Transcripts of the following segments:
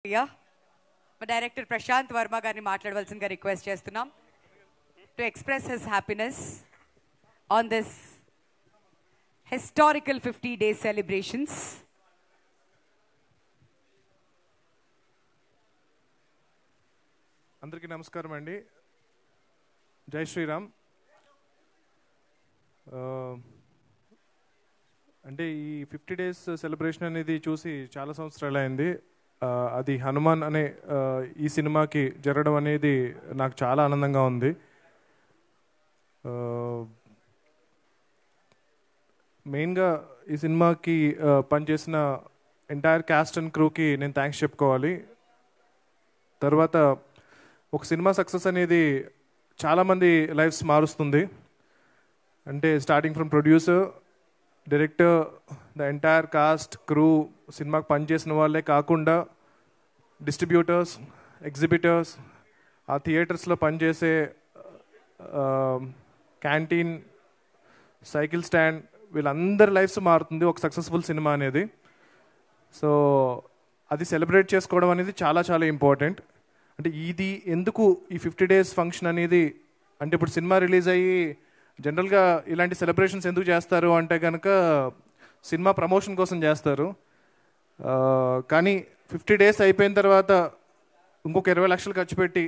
మా డైరెక్టర్ ప్రశాంత్ వర్మ గారిని మాట్లాడవలసిందిగా రిక్వెస్ట్ చేస్తున్నాం to express his happiness on this historical 50 days celebrations. అందరికీ నమస్కారం అండి. జై శ్రీరామ్. అంటే ఈ 50 days సెలబ్రేషన్ అనేది చూసి చాలా సంవత్సరాలు అయింది. అది హనుమాన్ అనే ఈ సినిమాకి జరగడం అనేది నాకు చాలా ఆనందంగా ఉంది. మెయిన్గా ఈ సినిమాకి పనిచేసిన ఎంటైర్ క్యాస్ట్ అండ్ క్రూకి నేను థ్యాంక్స్ చెప్పుకోవాలి. తర్వాత ఒక సినిమా సక్సెస్ అనేది చాలామంది లైఫ్స్ మారుస్తుంది. అంటే starting from producer, director, the entire cost, crew, సినిమాకి పనిచేసిన వాళ్ళే కాకుండా డిస్ట్రిబ్యూటర్స్, ఎగ్జిబిటర్స్, ఆ థియేటర్స్లో పనిచేసే క్యాంటీన్, సైకిల్ స్టాండ్, వీళ్ళందరి లైఫ్స్ మారుతుంది ఒక సక్సెస్ఫుల్ సినిమా అనేది. సో అది సెలబ్రేట్ చేసుకోవడం అనేది చాలా చాలా ఇంపార్టెంట్. అంటే ఇది ఎందుకు ఈ 50 days ఫంక్షన్ అనేది, అంటే ఇప్పుడు సినిమా రిలీజ్ అయ్యి జనరల్గా ఇలాంటి సెలబ్రేషన్స్ ఎందుకు చేస్తారు అంటే కనుక సినిమా ప్రమోషన్ కోసం చేస్తారు. కానీ 50 days అయిపోయిన తర్వాత ఇంకొక 20 లక్షలు ఖర్చు పెట్టి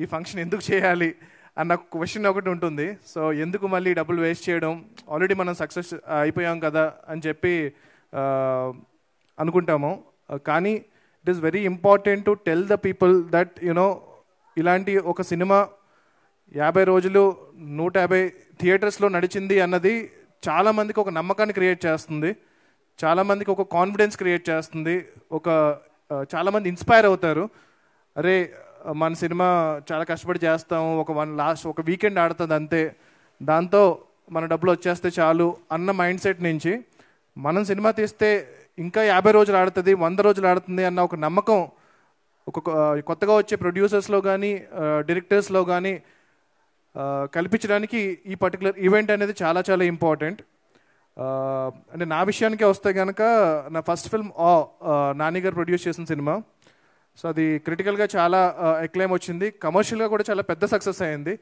ఈ ఫంక్షన్ ఎందుకు చేయాలి అన్న క్వశ్చన్ ఒకటి ఉంటుంది. సో ఎందుకు మళ్ళీ డబ్బులు వేస్ట్ చేయడం, ఆల్రెడీ మనం సక్సెస్ అయిపోయాం కదా అని చెప్పి అనుకుంటాము. కానీ it is very important to tell the people that ఇలాంటి ఒక సినిమా 50 రోజులు 150 థియేటర్స్లో నడిచింది అన్నది చాలామందికి ఒక నమ్మకాన్ని క్రియేట్ చేస్తుంది, చాలామందికి ఒక కాన్ఫిడెన్స్ క్రియేట్ చేస్తుంది, చాలామంది ఇన్స్పైర్ అవుతారు. అరే మన సినిమా చాలా కష్టపడి చేస్తాము, ఒక వీకెండ్ ఆడుతుంది అంతే, దాంతో మన డబ్బులు వచ్చేస్తే చాలు అన్న మైండ్ సెట్ నుంచి మనం సినిమా తీస్తే ఇంకా 50 రోజులు ఆడుతుంది, 100 రోజులు ఆడుతుంది అన్న ఒక నమ్మకం కొత్తగా వచ్చే ప్రొడ్యూసర్స్లో కానీ డైరెక్టర్స్లో కానీ కల్పించడానికి ఈ పర్టికులర్ ఈవెంట్ అనేది చాలా చాలా ఇంపార్టెంట్. అంటే నా విషయానికే వస్తే కనుక నా ఫస్ట్ ఫిల్మ్ నాని గారు ప్రొడ్యూస్ చేసిన సినిమా. సో అది క్రిటికల్గా చాలా ఎక్లైమ్ వచ్చింది, కమర్షియల్గా కూడా చాలా పెద్ద సక్సెస్ అయింది.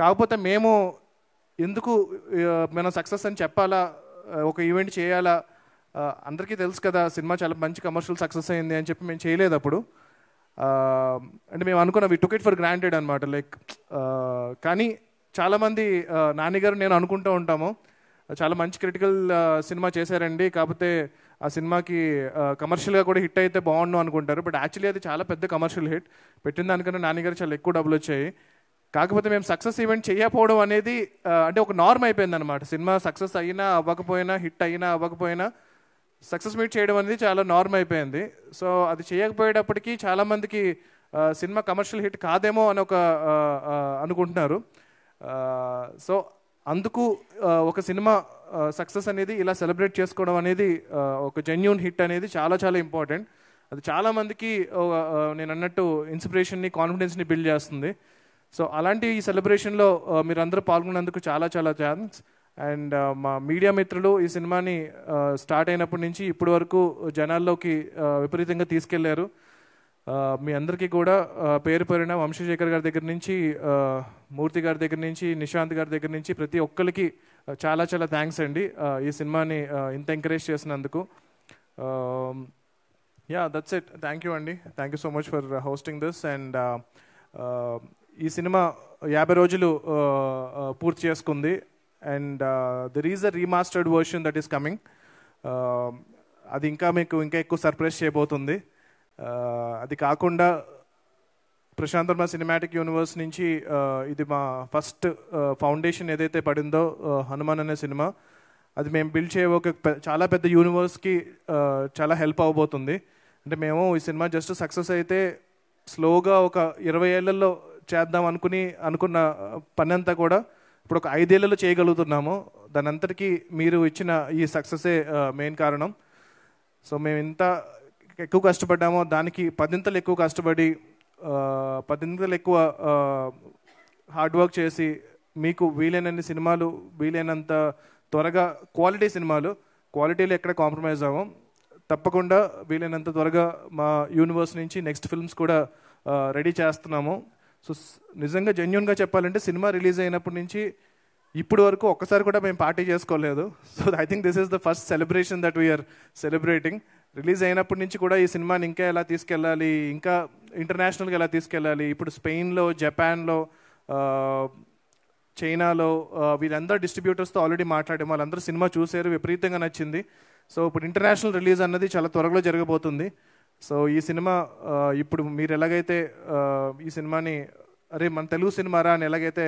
కాకపోతే మేము ఎందుకు మనం సక్సెస్ అని చెప్పాలా, ఒక ఈవెంట్ చేయాలా, అందరికీ తెలుసు కదా సినిమా చాలా మంచి కమర్షియల్ సక్సెస్ అయింది అని చెప్పి మేము చేయలేదు అప్పుడు. అంటే మేము అనుకున్నాం, వి టుక్ ఇట్ ఫర్ గ్రాంటెడ్ అనమాట. కానీ చాలామంది నాని గారు నేను అనుకుంటూ ఉంటాము, చాలా మంచి క్రిటికల్ సినిమా చేశారండి, కాకపోతే ఆ సినిమాకి కమర్షియల్గా కూడా హిట్ అయితే బాగుండు అనుకుంటారు. బట్ యాక్చువల్లీ అది చాలా పెద్ద కమర్షియల్ హిట్, పెట్టిన దానికన్నా నాని గారు చాలా ఎక్కువ డబ్బులు వచ్చాయి. కాకపోతే మేము సక్సెస్ ఈవెంట్ చేయకపోవడం అనేది అంటే ఒక నార్మ్ అయిపోయింది అనమాట. సినిమా సక్సెస్ అయినా అవ్వకపోయినా, హిట్ అయినా అవ్వకపోయినా సక్సెస్ మీట్ చేయడం అనేది చాలా నార్మ్ అయిపోయింది. సో అది చేయకపోయేటప్పటికీ చాలామందికి సినిమా కమర్షియల్ హిట్ కాదేమో అని అనుకుంటున్నారు. సో అందుకు ఒక సినిమా సక్సెస్ అనేది ఇలా సెలబ్రేట్ చేసుకోవడం అనేది, ఒక జెన్యూన్ హిట్ అనేది చాలా చాలా ఇంపార్టెంట్. అది చాలామందికి నేను అన్నట్టు ఇన్స్పిరేషన్ని, కాన్ఫిడెన్స్ని బిల్డ్ చేస్తుంది. సో అలాంటి ఈ సెలబ్రేషన్లో మీరందరూ పాల్గొన్నందుకు చాలా చాలా థ్యాంక్స్. అండ్ మా మీడియా మిత్రులు ఈ సినిమాని స్టార్ట్ అయినప్పటి నుంచి ఇప్పటి వరకు జనాల్లోకి విపరీతంగా తీసుకెళ్లారు. మీ అందరికీ కూడా పేరు పేరున వంశశేఖర్ గారి దగ్గర నుంచి, మూర్తి గారి దగ్గర నుంచి, నిశాంత్ గారి దగ్గర నుంచి ప్రతి ఒక్కరికి చాలా చాలా థ్యాంక్స్ అండి ఈ సినిమాని ఇంత ఎంకరేజ్ చేసినందుకు. That's it. థ్యాంక్ యూ అండి. Thank you so much for hosting this. And ఈ సినిమా 50 రోజులు పూర్తి చేసుకుంది. And there is a remastered version that is coming. అది ఇంకా ఎక్కువ సర్ప్రైజ్ చేయబోతుంది. అది కాకుండా ప్రశాంత్ వర్మ సినిమాటిక్ యూనివర్స్ నుంచి ఇది మా ఫస్ట్ ఫౌండేషన్ ఏదైతే పడిందో హనుమాన్ అనే సినిమా, అది మేము బిల్డ్ చేయే ఒక చాలా పెద్ద యూనివర్స్కి చాలా హెల్ప్ అవ్వబోతుంది. అంటే మేము ఈ సినిమా జస్ట్ సక్సెస్ అయితే స్లోగా ఒక 20 ఏళ్లలో చేద్దాం అనుకున్న పని అంతా కూడా ఇప్పుడు ఒక 5 ఏళ్లలో చేయగలుగుతున్నాము. దాని అంతటికీ మీరు ఇచ్చిన ఈ సక్సెసే మెయిన్ కారణం. సో మేము ఇంత ఎక్కువ కష్టపడ్డామో దానికి 10 ఎక్కువ కష్టపడి 10 ఎక్కువ హార్డ్ వర్క్ చేసి మీకు వీలైనన్ని సినిమాలు, వీలైనంత త్వరగా క్వాలిటీ సినిమాలు, క్వాలిటీలో ఎక్కడ కాంప్రమైజ్ అవ్వం, తప్పకుండా వీలైనంత త్వరగా మా యూనివర్స్ నుంచి నెక్స్ట్ ఫిల్మ్స్ కూడా రెడీ చేస్తున్నాము. సో నిజంగా జెన్యున్గా చెప్పాలంటే సినిమా రిలీజ్ అయినప్పటి నుంచి ఇప్పుడు వరకు ఒక్కసారి కూడా మేము పార్టీ చేసుకోలేదు. So I think this is the first celebration that we're celebrating. Release అయినప్పటి నుంచి కూడా ఈ సినిమాని ఇంకా ఎలా తీసుకెళ్ళాలి, ఇంకా ఇంటర్నేషనల్గా ఎలా తీసుకెళ్ళాలి, ఇప్పుడు స్పెయిన్లో, జపాన్లో, చైనాలో వీళ్ళందరూ డిస్ట్రిబ్యూటర్స్తో ఆల్రెడీ మాట్లాడాము. వాళ్ళందరూ సినిమా చూసారు, విపరీతంగా నచ్చింది. సో ఇప్పుడు ఇంటర్నేషనల్ రిలీజ్ అన్నది చాలా త్వరలో జరగబోతుంది. సో ఈ సినిమా ఇప్పుడు మీరు ఎలాగైతే ఈ సినిమాని అరే మన తెలుగు సినిమారా అని ఎలాగైతే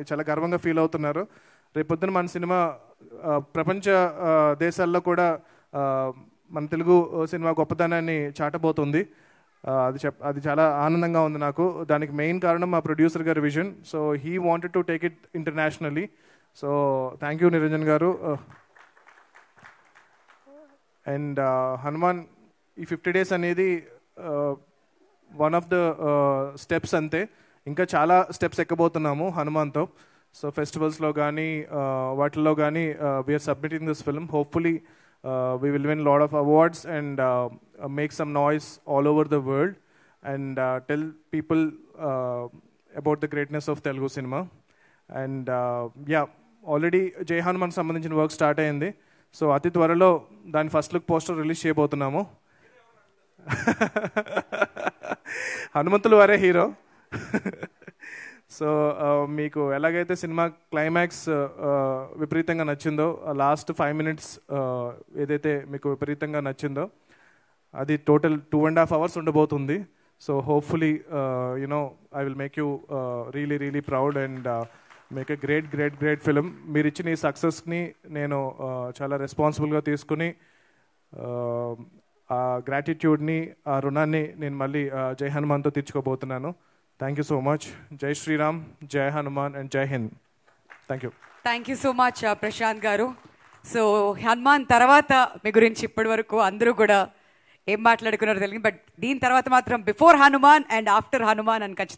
చాలా గర్వంగా ఫీల్ అవుతున్నారు, రేపొద్దున మన సినిమా ప్రపంచ దేశాల్లో కూడా మన తెలుగు సినిమా గొప్పతనాన్ని చాటబోతుంది. అది చాలా ఆనందంగా ఉంది నాకు. దానికి మెయిన్ కారణం మా ప్రొడ్యూసర్ గారి vision. So he wanted to take it internationally. So thank you Niranjan గారు. అండ్ హనుమాన్ ఈ 50 days అనేది వన్ ఆఫ్ ద స్టెప్స్ అంతే. ఇంకా చాలా స్టెప్స్ ఎక్కబోతున్నాము హనుమాన్తో. సో ఫెస్టివల్స్లో కానీ వాటిల్లో కానీ we're submitting this film. Hopefully we will win a lot of awards and make some noise all over the world and tell people about the greatness of Telugu cinema. And yeah, already Jai Hanuman సంబంధించిన work start అయింది. So అతి త్వరలో దాని first look poster release చేయబోతున్నాము. హనుమంతులు వారే hero. So మీకు ఎలాగైతే cinema climax విపరీతంగా నచ్చిందో, లాస్ట్ 5 minutes ఏదైతే మీకు విపరీతంగా నచ్చిందో అది టోటల్ 2.5 hours ఉండబోతుంది. So hopefully I will make you really proud and make a great film. మీరు ఇచ్చిన ఈ సక్సెస్ని నేను చాలా రెస్పాన్సిబుల్గా తీసుకుని ఆ గ్రాటిట్యూడ్ని, ఆ రుణాన్ని నేను మళ్ళీ జై హనుమాన్తో తీర్చుకోబోతున్నాను. Thank you so much. Jai Shri Ram, Jai Hanuman and Jai Hind. Thank you. Thank you so much, Prashant garu. So Hanuman తర్వాత మీ గురించి ఇప్పటి వరకు అందరూ కూడా ఏం మాట్లాడుకున్నారో తెలియదు, బట్ దీని తర్వాత మాత్రం before Hanuman and after Hanuman అని ఖచ్చితంగా